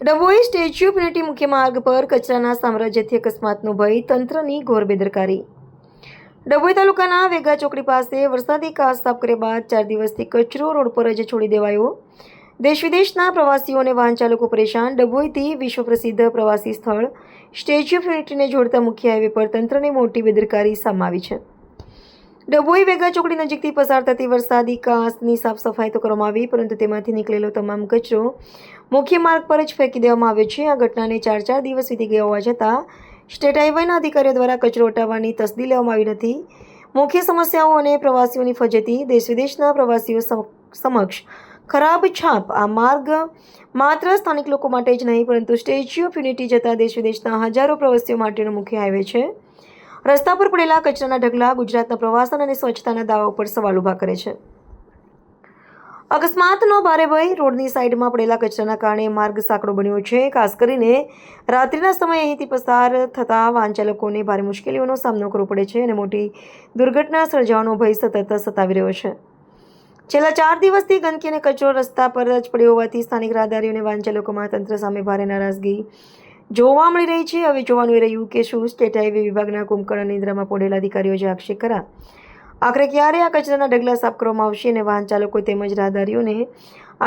Dabhoi statue of unity મુખ્ય માર્ગ પર કચરાના સામ્રાજ્યથી અકસ્માતનો ભય, તંત્રની ઘોર બેદરકારી। ડભોઈ તાલુકાના વેગા ચોકડી પાસે વરસાદી કાચ સાફ કર્યા બાદ 4 દિવસથી કચરો રોડ પર જ છોડી દેવાયો। દેશ વિદેશના પ્રવાસીઓ અને વાહન ચાલકો પરેશાન। ડભોઈથી વિશ્વ પ્રસિદ્ધ પ્રવાસી સ્થળ સ્ટેચ્યુ ઓફ યુનિટીને જોડતા મુખ્ય હાઈવે પર તંત્રની મોટી બેદરકારી સામે આવી છે। ડભોઈ વેગા ચોકડી નજીકથી પસાર થતી વરસાદી કાચની સાફ સફાઈ તો કરવામાં આવી, પરંતુ તેમાંથી નીકળેલો તમામ કચરો મુખ્ય માર્ગ પર જ ફેંકી દેવામાં આવ્યો છે। આ ઘટનાને 4 દિવસ વીતી ગયા હોવા છતાં સ્ટેટ હાઈવેના અધિકારીઓ દ્વારા કચરો હટાવવાની તસદી લેવામાં આવી નથી। મુખ્ય સમસ્યાઓ અને પ્રવાસીઓની ફજેતી, દેશ વિદેશના પ્રવાસીઓ સમક્ષ ખરાબ છાપ। આ માર્ગ માત્ર સ્થાનિક લોકો માટે જ નહીં, પરંતુ સ્ટેચ્યુ ઓફ યુનિટી જતા દેશ વિદેશના હજારો પ્રવાસીઓ માટેનો મુખ્ય હાઈવે છે। રસ્તા પર પડેલા કચરાના ઢગલા ગુજરાતના પ્રવાસન અને સ્વચ્છતાના દાવા ઉપર સવાલ ઊભા કરે છે। અકસ્માતનો ભારે ભય, રોડની સાઈડમાં પડેલા કચરાના કારણે માર્ગ સાંકડો બન્યો છે। ખાસ કરીને રાત્રિના સમયે અહીંથી પસાર થતા વાહન ચાલકોને ભારે મુશ્કેલીઓનો સામનો કરવો પડે છે અને મોટી દુર્ઘટના સર્જાવાનો ભય સતત સતાવી રહ્યો છે। છેલ્લા 4 દિવસથી ગંદકી અને કચરો રસ્તા પર જ પડ્યો હોવાથી સ્થાનિક રાહદારીઓ અને વાહન ચાલકોમાં તંત્ર સામે ભારે નારાજગી જોવા મળી રહી છે। હવે જોવાનું એ રહ્યું કે શું સ્ટેટ હાઈવે વિભાગના કુંભકર્ણ નિંદ્રામાં પડેલા અધિકારીઓ જે આક્ષેપ કર્યા, આખરે ક્યારે આ કચરાના ઢગલા સાફ કરવામાં આવશે અને વાહન ચાલકો તેમજ રાહદારીઓને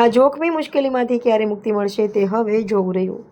આ જોખમી મુશ્કેલીમાંથી ક્યારે મુક્તિ મળશે તે હવે જોવું રહ્યું।